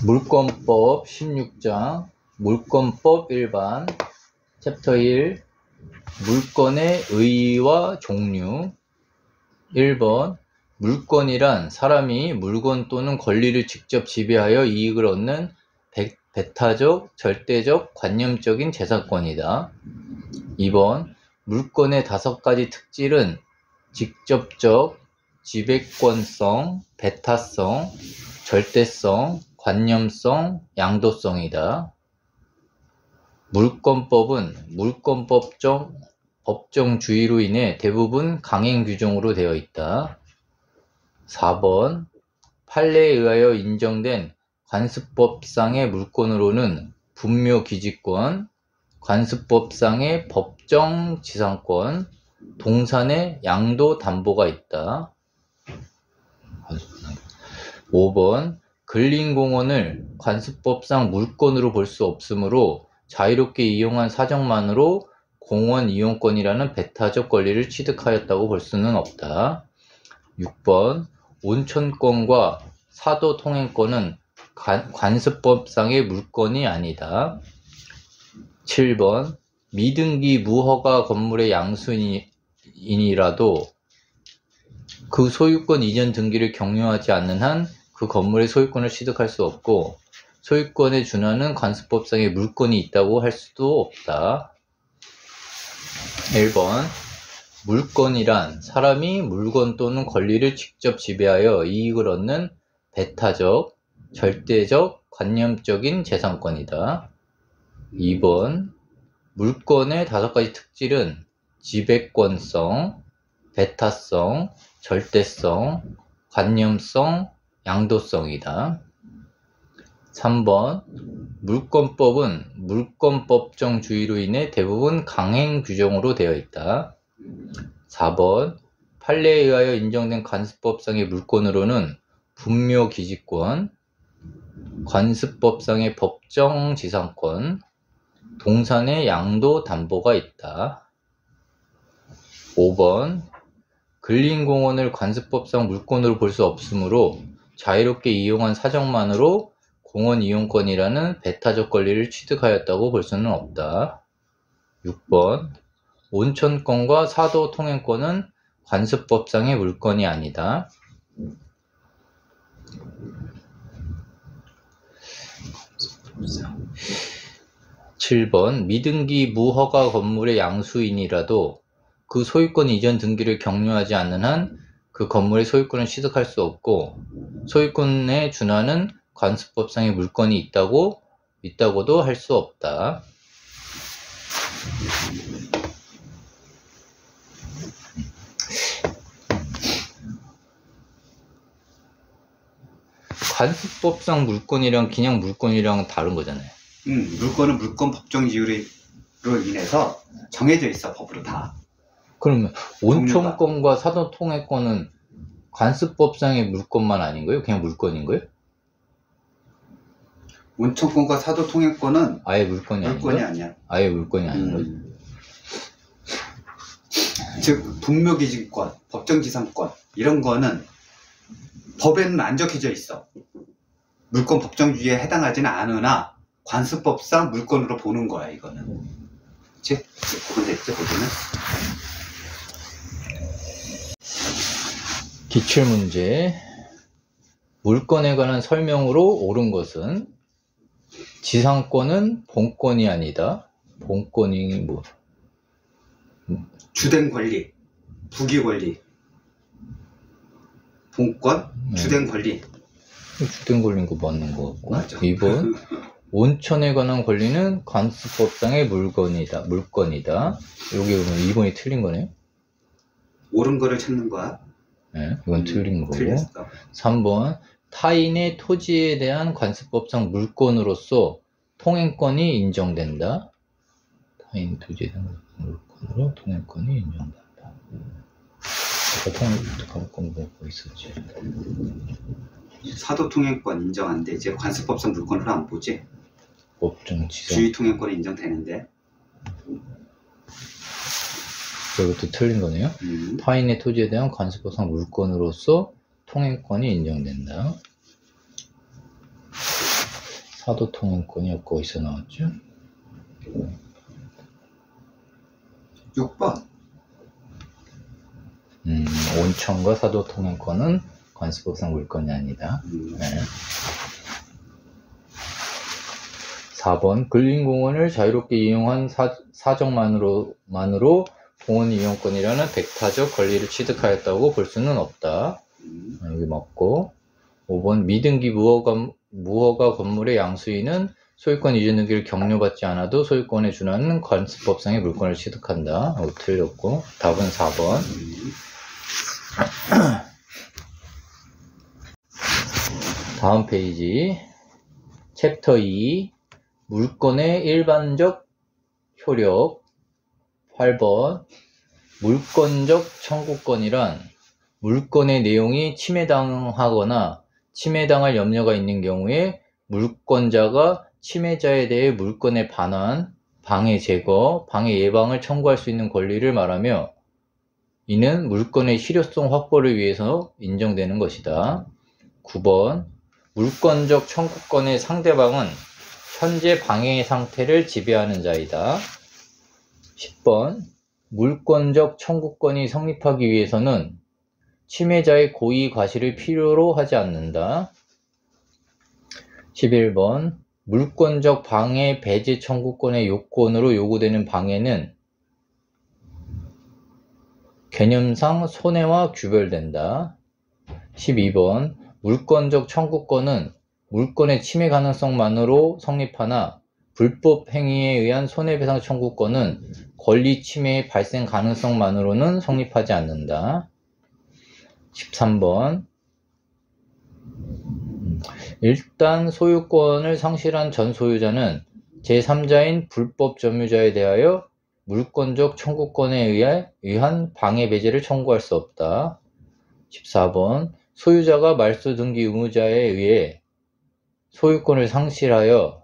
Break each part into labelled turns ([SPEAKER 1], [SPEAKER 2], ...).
[SPEAKER 1] 물권법 16장 물권법 일반 챕터 1 물권의 의의와 종류 1번 물권이란 사람이 물건 또는 권리를 직접 지배하여 이익을 얻는 배타적, 절대적, 관념적인 재산권이다. 2번 물권의 5가지 특질은 직접적, 지배권성, 배타성, 절대성, 관념성, 양도성이다. 물권법은 법정주의로 인해 대부분 강행 규정으로 되어 있다. 4번 판례에 의하여 인정된 관습법상의 물권으로는 분묘기지권, 관습법상의 법정지상권, 동산의 양도담보가 있다. 5번 근린공원을 관습법상 물권으로 볼 수 없으므로 자유롭게 이용한 사정만으로 공원 이용권이라는 배타적 권리를 취득하였다고 볼 수는 없다. 6번 온천권과 사도통행권은 관습법상의 물권이 아니다. 7번 미등기 무허가 건물의 양수인이라도 그 소유권 이전 등기를 격려하지 않는 한 그 건물의 소유권을 취득할 수 없고 소유권에 준하는 관습법상의 물권이 있다고 할 수도 없다. 1번 물권이란 사람이 물건 또는 권리를 직접 지배하여 이익을 얻는 배타적, 절대적, 관념적인 재산권이다. 2번 물권의 5가지 특질은 지배권성, 배타성, 절대성, 관념성, 양도성이다. 3번 물권법은 물권법정주의로 인해 대부분 강행 규정으로 되어 있다. 4번 판례에 의하여 인정된 관습법상의 물권으로는 분묘기지권, 관습법상의 법정지상권, 동산의 양도담보가 있다. 5번 근린공원을 관습법상 물권으로 볼 수 없으므로 자유롭게 이용한 사정만으로 공원 이용권이라는 배타적 권리를 취득하였다고 볼 수는 없다. 6번 온천권과 사도통행권은 관습법상의 물권이 아니다. 7번 미등기 무허가 건물의 양수인이라도 그 소유권 이전 등기를 격려하지 않는 한 그 건물의 소유권을 취득할 수 없고 소유권에 준하는 관습법상의 물권이 있다고도 할 수 없다. 관습법상 물권이랑 그냥 물권이랑 다른 거잖아요.
[SPEAKER 2] 물권은 물권 법정지유로 인해서 정해져 있어, 법으로 다.
[SPEAKER 1] 그러면 온천권과 사도통행권은 관습법상의 물권만 아닌 거예요? 그냥 물권인 거예요?
[SPEAKER 2] 온천권과 사도통행권은
[SPEAKER 1] 아예 물권이
[SPEAKER 2] 아니야.
[SPEAKER 1] 아예 물권이 아닌 거예요?
[SPEAKER 2] 즉 분묘기지권, 법정지상권 이런 거는 법에는 안 적혀져 있어. 물권 법정주의에 해당하지는 않으나 관습법상 물권으로 보는 거야, 이거는. 그치? 구분됐죠, 거기는?
[SPEAKER 1] 기출문제. 물권에 관한 설명으로 옳은 것은 지상권은 본권이 아니다. 본권이 뭐?
[SPEAKER 2] 주된 권리, 부기 권리. 본권, 주된 권리.
[SPEAKER 1] 주된 권리인 거 맞는 거 같고.
[SPEAKER 2] 맞아.
[SPEAKER 1] 2번 온천에 관한 권리는 관습법상의 물권이다. 여기 보면 2번이 틀린 거네요.
[SPEAKER 2] 옳은 거를 찾는 거야.
[SPEAKER 1] 네, 이건 틀린 거고.
[SPEAKER 2] 틀렸어.
[SPEAKER 1] 3번 타인의 토지에 대한 관습법상 물권으로서 통행권이 인정된다. 타인 토지에 대한 물권으로 통행권이 인정된다. 통행권 뭐 있었지?
[SPEAKER 2] 사도통행권 인정 안 되지. 관습법상 물권으로 안 보지.
[SPEAKER 1] 법정지상.
[SPEAKER 2] 주의통행권이 인정되는데.
[SPEAKER 1] 이것도 틀린 거네요. 타인의 토지에 대한 관습법상 물권으로서 통행권이 인정된다. 사도통행권이 어디서 나왔죠?
[SPEAKER 2] 6번.
[SPEAKER 1] 온천과 사도통행권은 관습법상 물건이 아니다. 네. 4번 근린공원을 자유롭게 이용한 사정만으로 공원 이용권이라는 백타적 권리를 취득하였다고 볼 수는 없다. 여기 맞고. 5번 미등기 무허가 건물의 양수인은 소유권 이전 등기를 격려받지 않아도 소유권에 준하는 관습법상의 물건을 취득한다. 틀렸고. 답은 4번. 다음 페이지 챕터 2 물건의 일반적 효력. 8번 물권적 청구권이란 물건의 내용이 침해당하거나 침해당할 염려가 있는 경우에 물권자가 침해자에 대해 물건의 반환, 방해 제거, 방해 예방을 청구할 수 있는 권리를 말하며 이는 물건의 실효성 확보를 위해서 인정되는 것이다. 9번 물권적 청구권의 상대방은 현재 방해 상태를 지배하는 자이다. 10번 물권적 청구권이 성립하기 위해서는 침해자의 고의 과실을 필요로 하지 않는다. 11번 물권적 방해 배제 청구권의 요건으로 요구되는 방해는 개념상 손해와 규별된다. 12번 물권적 청구권은 물권의 침해 가능성만으로 성립하나 불법 행위에 의한 손해배상 청구권은 권리 침해의 발생 가능성만으로는 성립하지 않는다. 13번 일단 소유권을 상실한 전 소유자는 제3자인 불법 점유자에 대하여 물권적 청구권에 의한 방해 배제를 청구할 수 없다. 14번 소유자가 말소 등기 의무자에 의해 소유권을 상실하여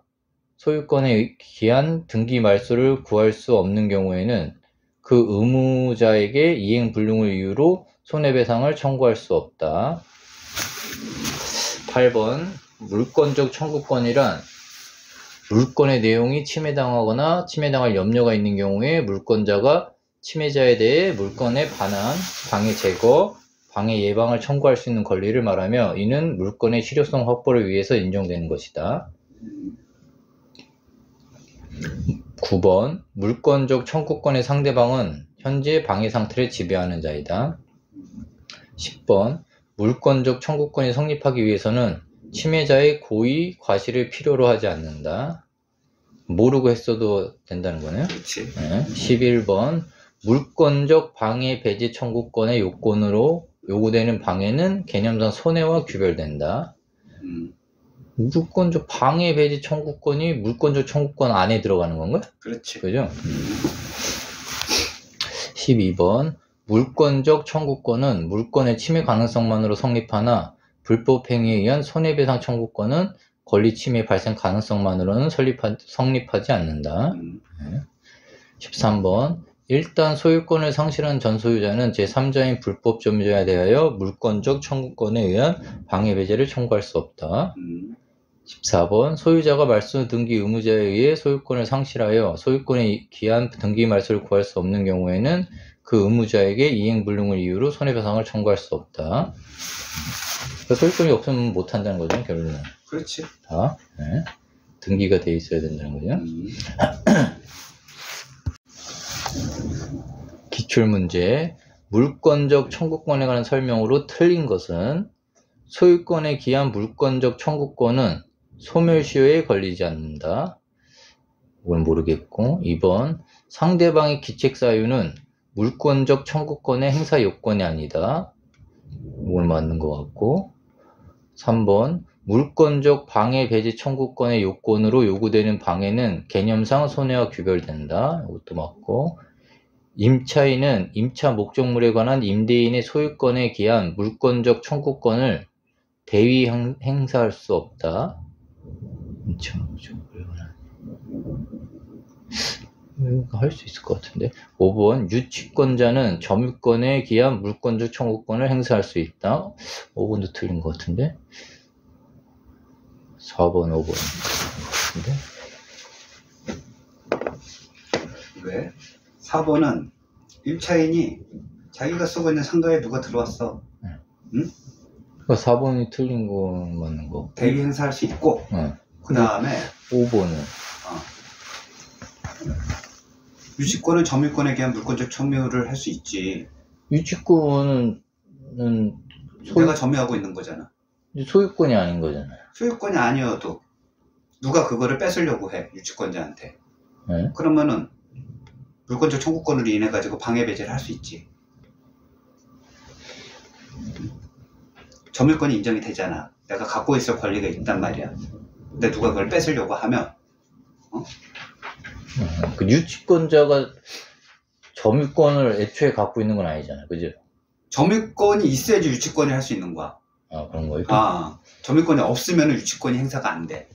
[SPEAKER 1] 소유권에 기한 등기 말소를 구할 수 없는 경우에는 그 의무자에게 이행불능을 이유로 손해배상을 청구할 수 없다. 8번 물권적 청구권이란 물건의 내용이 침해당하거나 침해당할 염려가 있는 경우에 물권자가 침해자에 대해 물건의 반환, 방해 제거, 방해 예방을 청구할 수 있는 권리를 말하며 이는 물건의 실효성 확보를 위해서 인정되는 것이다. 9번 물권적 청구권의 상대방은 현재 방해 상태를 지배하는 자이다. 10번 물권적 청구권이 성립하기 위해서는 침해자의 고의 과실을 필요로 하지 않는다. 모르고 했어도 된다는 거네요.
[SPEAKER 2] 그렇지.
[SPEAKER 1] 네. 11번 물권적 방해 배제 청구권의 요건으로 요구되는 방해는 개념상 손해와 규별된다. 물권적 방해 배제 청구권이 물권적 청구권 안에 들어가는 건가요?
[SPEAKER 2] 그렇지.
[SPEAKER 1] 그죠? 12번 물권적 청구권은 물건의 침해 가능성만으로 성립하나 불법 행위에 의한 손해배상 청구권은 권리 침해 발생 가능성만으로는 성립하지 않는다. 13번 일단 소유권을 상실한 전 소유자는 제3자인 불법 점유자에 대하여 물권적 청구권에 의한 방해 배제를 청구할 수 없다. 14번 소유자가 말소 등기 의무자에 의해 소유권을 상실하여 소유권에 기한 등기 말소를 구할 수 없는 경우에는 그 의무자에게 이행불능을 이유로 손해배상을 청구할 수 없다. 그러니까 소유권이 없으면 못한다는 거죠, 결론은.
[SPEAKER 2] 그렇지.
[SPEAKER 1] 다 네. 등기가 돼 있어야 된다는 거죠. 기출문제 물권적 청구권에 관한 설명으로 틀린 것은 소유권에 기한 물권적 청구권은 소멸시효에 걸리지 않는다. 이건 모르겠고 2번 상대방의 기책사유는 물권적 청구권의 행사 요건이 아니다. 이건 맞는 것 같고 3번 물권적 방해 배제 청구권의 요건으로 요구되는 방해는 개념상 손해와 규별된다. 이것도 맞고 임차인은 임차 목적물에 관한 임대인의 소유권에 기한 물권적 청구권을 대위 행사할 수 없다. 임차 목적물에 관한 할 수 있을 것 같은데. 5번 유치권자는 점유권에 기한 물권적 청구권을 행사할 수 있다. 5번도 틀린 것 같은데. 4번, 5번. 같은데.
[SPEAKER 2] 왜? 4번은 1차인이 자기가 쓰고 있는 상가에 누가 들어왔어. 응?
[SPEAKER 1] 그러니까 4번이 틀린 거 맞는 거.
[SPEAKER 2] 대위 행사할 수 있고, 그 다음에
[SPEAKER 1] 5번은
[SPEAKER 2] 유치권은 점유권에 대한 물권적 청유를 할 수 있지.
[SPEAKER 1] 유치권은
[SPEAKER 2] 내가 점유하고 있는 거잖아.
[SPEAKER 1] 소유권이 아닌 거잖아요.
[SPEAKER 2] 소유권이 아니어도 누가 그거를 뺏으려고 해, 유치권자한테.
[SPEAKER 1] 네?
[SPEAKER 2] 그러면은 물권적 청구권으로 인해 가지고 방해 배제를 할 수 있지. 점유권이 인정이 되잖아. 내가 갖고 있을 권리가 있단 말이야. 근데 누가 그걸 뺏으려고 하면
[SPEAKER 1] 그 유치권자가 점유권을 애초에 갖고 있는 건 아니잖아요. 그죠?
[SPEAKER 2] 점유권이 있어야지 유치권을 할 수 있는 거야.
[SPEAKER 1] 아, 그런 거예요?
[SPEAKER 2] 점유권이 없으면 유치권이 행사가 안 돼.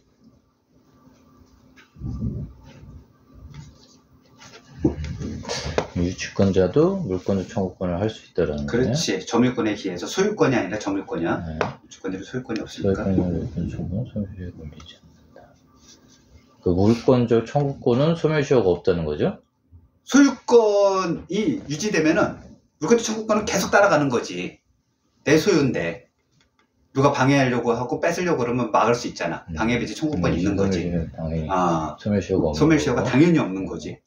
[SPEAKER 1] 유치권자도 물권적 청구권을 할 수 있다라는 거예요?
[SPEAKER 2] 그렇지. 점유권에 기해서 소유권이 아니라 점유권이야.
[SPEAKER 1] 네.
[SPEAKER 2] 유치권자도 소유권이 없으니까.
[SPEAKER 1] 물권적 청구권은 소멸시효에 걸리지 않는다. 그 물권적 청구권은 소멸시효가 없다는 거죠?
[SPEAKER 2] 소유권이 유지되면은 물권적 청구권은 계속 따라가는 거지. 내 소유인데 누가 방해하려고 하고 뺏으려고 그러면 막을 수 있잖아. 방해 배제 청구권이 있는 거지.
[SPEAKER 1] 당연히
[SPEAKER 2] 소멸시효가
[SPEAKER 1] 없는
[SPEAKER 2] 소멸시효가
[SPEAKER 1] 거고.
[SPEAKER 2] 당연히 없는 거지.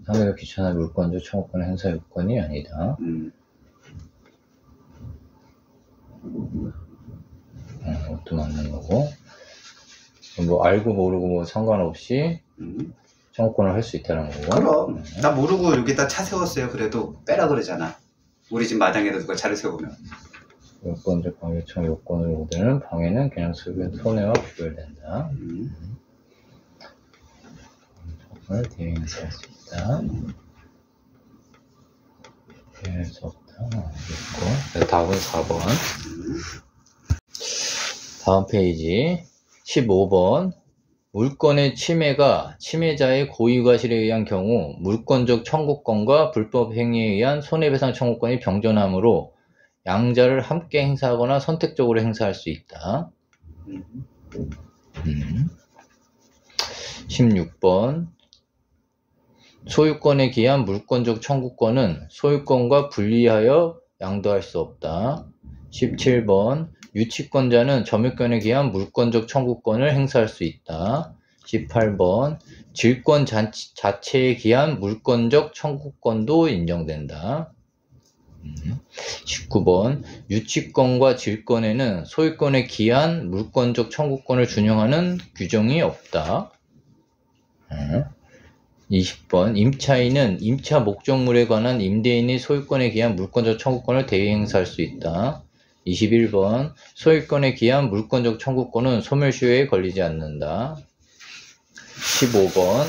[SPEAKER 1] 상대적 귀찮아 물권적 청구권 행사 요건이 아니다. 그것도 맞는 거고. 뭐 알고 모르고 뭐 상관없이 청구권을 할 수 있다는 거고.
[SPEAKER 2] 그럼 나 모르고 여기다 차 세웠어요. 그래도 빼라 그러잖아. 우리 집 마당에다 누가 차를 세우면.
[SPEAKER 1] 물권적 방해 요청 요건을 우대는 방해는 그냥 손해와 구별된다. 청구권을 대행사할 수 있다. 대행할 수 없다. 있고. 다음은 4번. 다음 페이지 15번. 물권의 침해가 침해자의 고의과실에 의한 경우 물권적 청구권과 불법 행위에 의한 손해배상 청구권이 병존하므로 양자를 함께 행사하거나 선택적으로 행사할 수 있다. 16번. 소유권에 기한 물권적 청구권은 소유권과 분리하여 양도할 수 없다. 17번. 유치권자는 점유권에 기한 물권적 청구권을 행사할 수 있다. 18번. 질권 자체에 기한 물권적 청구권도 인정된다. 19번. 유치권과 질권에는 소유권에 기한 물권적 청구권을 준용하는 규정이 없다. 20번. 임차인은 임차 목적물에 관한 임대인의 소유권에 기한 물권적 청구권을 대위 행사할 수 있다. 21번. 소유권에 기한 물권적 청구권은 소멸시효에 걸리지 않는다. 15번.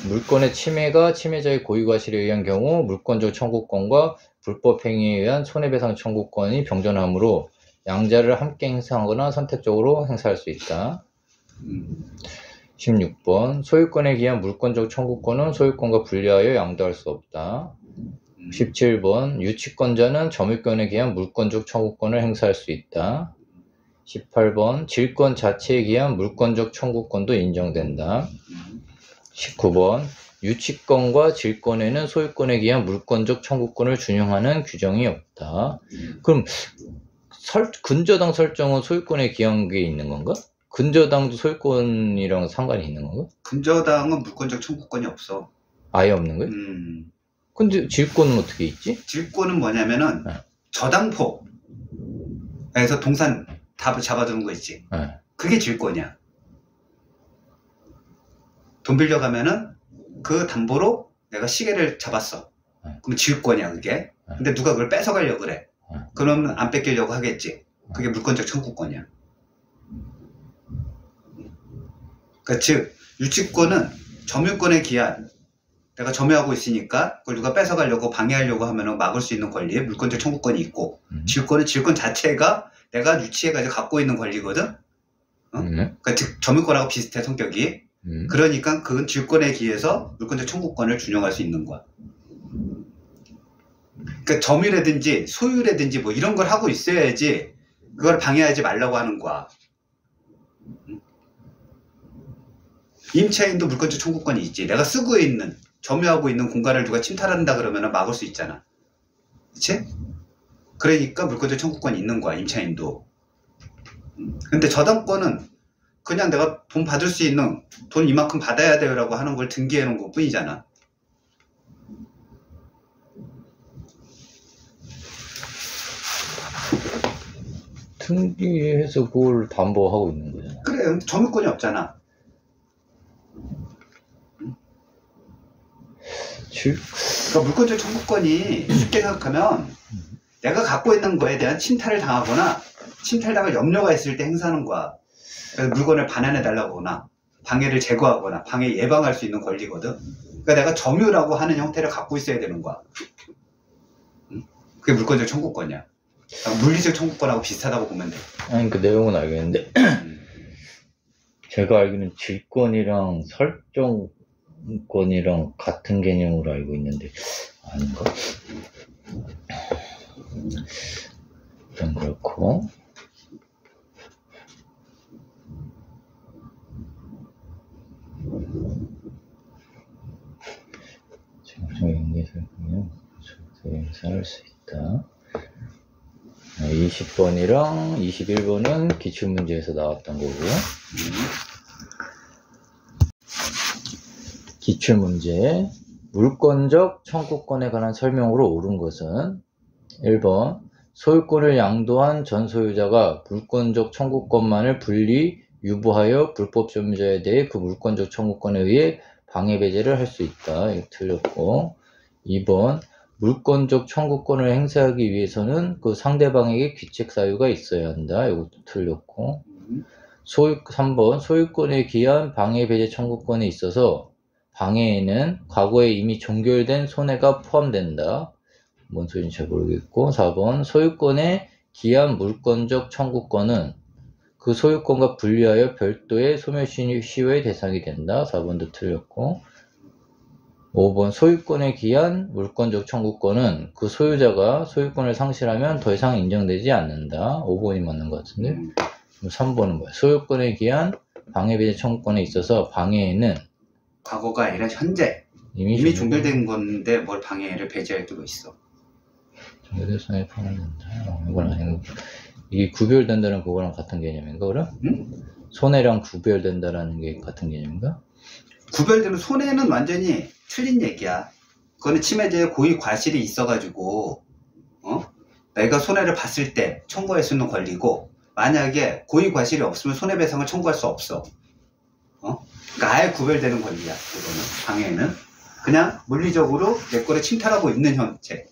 [SPEAKER 1] 물권의 침해가 침해자의 고의과실에 의한 경우 물권적 청구권과 불법 행위에 의한 손해배상 청구권이 병존하므로 양자를 함께 행사하거나 선택적으로 행사할 수 있다. 16번. 소유권에 기한 물권적 청구권은 소유권과 분리하여 양도할 수 없다. 17번. 유치권자는 점유권에 기한 물권적 청구권을 행사할 수 있다. 18번. 질권 자체에 기한 물권적 청구권도 인정된다. 19번. 유치권과 질권에는 소유권에 기한 물권적 청구권을 준용하는 규정이 없다. 그럼 근저당 설정은 소유권에 기한 게 있는 건가? 근저당도 소유권이랑 상관이 있는 건가?
[SPEAKER 2] 근저당은 물권적 청구권이 없어.
[SPEAKER 1] 아예 없는 거야? 근데 질권은 어떻게 있지?
[SPEAKER 2] 질권은 뭐냐면은 저당포에서 동산 다 잡아두는 거 있지. 그게 질권이야. 돈 빌려가면은 그 담보로 내가 시계를 잡았어. 그럼 질권이야 그게. 근데 누가 그걸 뺏어가려고 그래. 그러면 안 뺏기려고 하겠지. 그게 물권적 청구권이야. 그러니까 즉 유치권은 점유권에 기한, 내가 점유하고 있으니까 그걸 누가 뺏어가려고 방해하려고 하면 막을 수 있는 권리에 물권적 청구권이 있고, 질권은 질권 자체가 내가 유치해가지고 갖고 있는 권리거든. 그러니까 즉 점유권하고 비슷해 성격이. 그러니까 그건 질권에 기해서 물권적 청구권을 준용할 수 있는 거야. 그러니까 점유라든지 소유라든지 뭐 이런 걸 하고 있어야지 그걸 방해하지 말라고 하는 거야. 임차인도 물권적 청구권이 있지. 내가 쓰고 있는, 점유하고 있는 공간을 누가 침탈한다 그러면 막을 수 있잖아. 그치? 그러니까 물권적 청구권이 있는 거야, 임차인도. 근데 저당권은 그냥 내가 돈 받을 수 있는, 돈 이만큼 받아야 돼요라고 하는 걸 등기해 놓은 것 뿐이잖아.
[SPEAKER 1] 등기해서 그걸 담보하고 있는 거잖아.
[SPEAKER 2] 그래, 점유권이 없잖아. 그러니까 물권적 청구권이 쉽게 생각하면 내가 갖고 있는 거에 대한 침탈을 당하거나 침탈당할 염려가 있을 때 행사하는 거야. 그래서 물건을 반환해 달라고 하거나 방해를 제거하거나 방해 예방할 수 있는 권리거든. 그러니까 내가 점유라고 하는 형태를 갖고 있어야 되는 거야. 그게 물권적 청구권이야. 그러니까 물리적 청구권하고 비슷하다고 보면 돼.
[SPEAKER 1] 아니 그 내용은 알겠는데 제가 알기로는 질권이랑 설정권이랑 같은 개념으로 알고 있는데 아닌가? 일단 그렇고 정중의 연계설 보면 행사할 수 있다. 20번이랑 21번은 기출문제에서 나왔던 거고 기출문제 물권적 청구권에 관한 설명으로 옳은 것은 1번 소유권을 양도한 전 소유자가 물권적 청구권만을 분리 유보하여 불법 점유자에 대해 그 물권적 청구권에 의해 방해 배제를 할 수 있다. 이거 틀렸고 2번 물권적 청구권을 행사하기 위해서는 그 상대방에게 귀책 사유가 있어야 한다. 이것도 틀렸고 3번 소유권에 기한 방해 배제 청구권에 있어서 방해에는 과거에 이미 종결된 손해가 포함된다. 뭔 소리인지 잘 모르겠고 4번 소유권에 기한 물권적 청구권은 그 소유권과 분리하여 별도의 소멸시효의 대상이 된다. 4번도 틀렸고 5번 소유권에 기한 물권적 청구권은 그 소유자가 소유권을 상실하면 더 이상 인정되지 않는다. 5번이 맞는 것 같은데 3번은 뭐야? 소유권에 기한 방해배제 청구권에 있어서 방해에는
[SPEAKER 2] 과거가 아니라 현재 이미 종결된 건데 뭘 방해를 배제할 필요가 있어.
[SPEAKER 1] 종결대상에 포함된다. 이건 아니고 이게 구별된다는 그거랑 같은 개념인가 그럼?
[SPEAKER 2] 응?
[SPEAKER 1] 손해랑 구별된다라는 게 같은 개념인가?
[SPEAKER 2] 구별되면 손해는 완전히 틀린 얘기야. 그거는 침해죄의 고의 과실이 있어가지고 내가 손해를 봤을 때 청구할 수 있는 권리고 만약에 고의 과실이 없으면 손해배상을 청구할 수 없어. 그러니까 아예 구별되는 권리야. 그거는 방해는 그냥 물리적으로 내 거를 침탈하고 있는 형체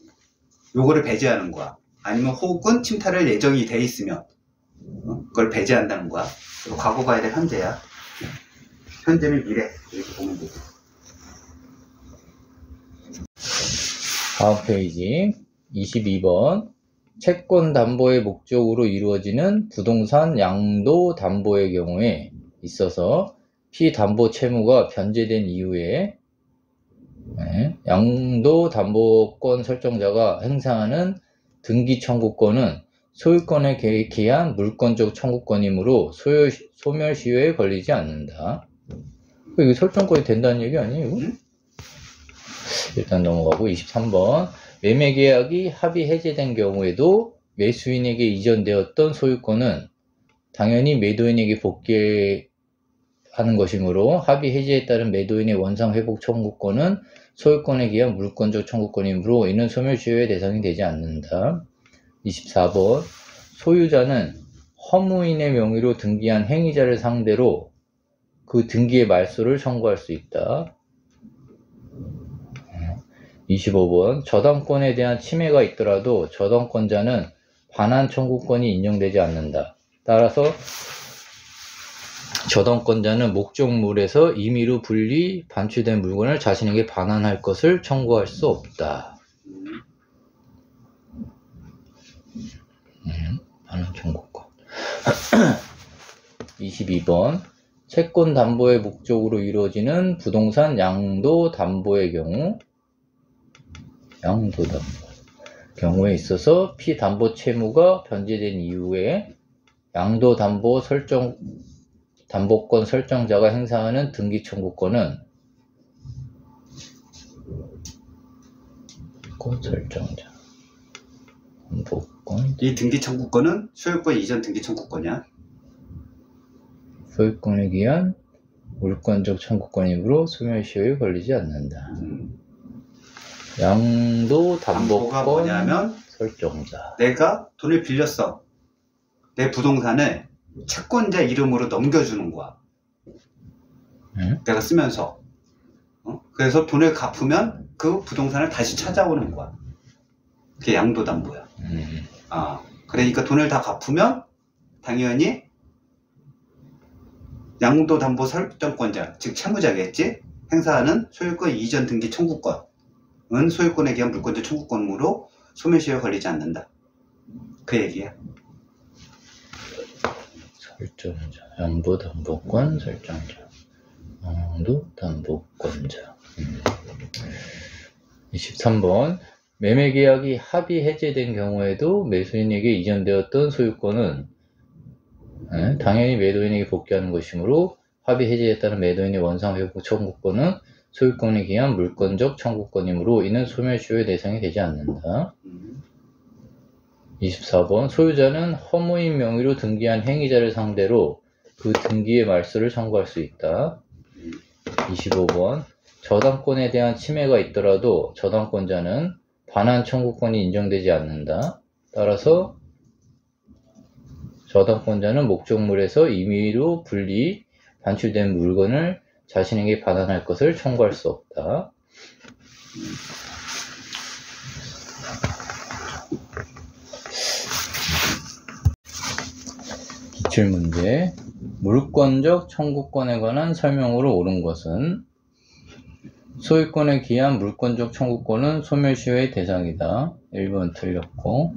[SPEAKER 2] 요거를 배제하는 거야. 아니면 혹은 침탈할 예정이 돼 있으면 그걸 배제한다는 거야. 그리고 과거가 아니라 현재야. 현재는 미래 이렇게 보면 되지.
[SPEAKER 1] 다음 페이지 22번 채권 담보의 목적으로 이루어지는 부동산 양도 담보의 경우에 있어서 피담보 채무가 변제된 이후에 양도 담보권 설정자가 행사하는 등기 청구권은 소유권에 기한 물권적 청구권이므로 소멸시효에 걸리지 않는다. 이게 설정권이 된다는 얘기 아니에요? 일단 넘어가고 23번 매매계약이 합의 해제된 경우에도 매수인에게 이전되었던 소유권은 당연히 매도인에게 복귀하는 것이므로 합의 해제에 따른 매도인의 원상회복 청구권은 소유권에 기한 물권적 청구권이므로 이는 소멸시효의 대상이 되지 않는다. 24번 소유자는 허무인의 명의로 등기한 행위자를 상대로 그 등기의 말소를 청구할 수 있다. 25번 저당권에 대한 침해가 있더라도 저당권자는 반환 청구권이 인정되지 않는다. 따라서 저당권자는 목적물에서 임의로 분리 반취된 물건을 자신에게 반환할 것을 청구할 수 없다. 반환 청구권 22번 채권 담보의 목적으로 이루어지는 부동산 양도 담보의 경우에 있어서 피담보 채무가 변제된 이후에 양도 담보 설정 담보권 설정자가 행사하는 등기 청구권은 설정자 담보권
[SPEAKER 2] 이 등기 청구권은 소유권 이전 등기 청구권이야.
[SPEAKER 1] 소유권에 기한 물권적 청구권이므로 소멸시효에 걸리지 않는다. 양도
[SPEAKER 2] 담보가
[SPEAKER 1] 담보권
[SPEAKER 2] 뭐냐면
[SPEAKER 1] 설정자.
[SPEAKER 2] 내가 돈을 빌렸어. 내 부동산을 채권자 이름으로 넘겨주는 거야.
[SPEAKER 1] 응?
[SPEAKER 2] 내가 쓰면서. 그래서 돈을 갚으면 그 부동산을 다시 찾아오는 거야. 그게 양도담보야. 그러니까 돈을 다 갚으면 당연히 양도담보 설정권자, 즉 채무자겠지? 행사하는 소유권 이전 등기 청구권은 소유권에 기한 물권적 청구권으로 소멸시효에 걸리지 않는다. 그 얘기야.
[SPEAKER 1] 설정자, 양도담보권 설정자, 양도담보권자. 23번 매매계약이 합의 해제된 경우에도 매수인에게 이전되었던 소유권은 당연히 매도인에게 복귀하는 것이므로 합의 해제했다는 매도인의 원상회복 청구권은 소유권에 기한 물권적 청구권이므로 이는 소멸시효의 대상이 되지 않는다. 24번 소유자는 허무인 명의로 등기한 행위자를 상대로 그 등기의 말소를 청구할 수 있다. 25번 저당권에 대한 침해가 있더라도 저당권자는 반환 청구권이 인정되지 않는다. 따라서 저당권자는 목적물에서 임의로 분리 반출된 물건을 자신에게 반환할 것을 청구할 수 없다. 기출문제. 물권적 청구권에 관한 설명으로 옳은 것은 소유권에 기한 물권적 청구권은 소멸시효의 대상이다. 1번 틀렸고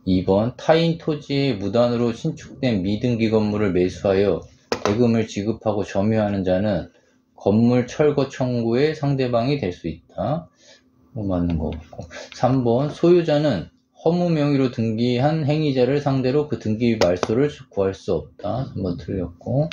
[SPEAKER 1] 2번 타인 토지에 무단으로 신축된 미등기 건물을 매수하여 대금을 지급하고 점유하는 자는 건물 철거 청구의 상대방이 될 수 있다. 맞는 거 같고 3번 소유자는 허무 명의로 등기한 행위자를 상대로 그 등기 말소를 구할 수 없다. 3번 틀렸고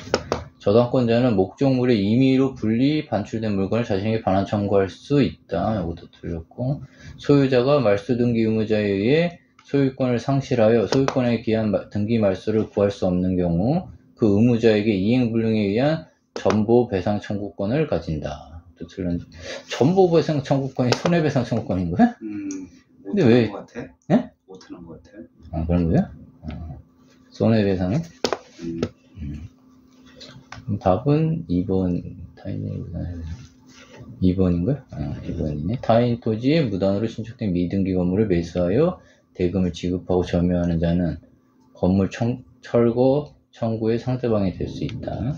[SPEAKER 1] 저당권자는 목적물의 임의로 분리 반출된 물건을 자신에게 반환 청구할 수 있다. 이것도 틀렸고 소유자가 말소 등기 의무자에 의해 소유권을 상실하여 소유권에 기한 등기 말소를 구할 수 없는 경우 그 의무자에게 이행불능에 의한 전보배상 청구권을 가진다. 또 틀렸는데 전보배상 청구권이 손해배상 청구권인 거야? 근데 왜?
[SPEAKER 2] 것 같아?
[SPEAKER 1] 예?
[SPEAKER 2] 못하는 것 같아.
[SPEAKER 1] 아 그런 거야? 손해배상은? 그럼 답은 2번 타인 2번인가요? 2번이네. 타인 토지에 무단으로 신축된 미등기 건물을 매수하여 대금을 지급하고 점유하는 자는 건물 철거 청구의 상대방이 될 수 있다.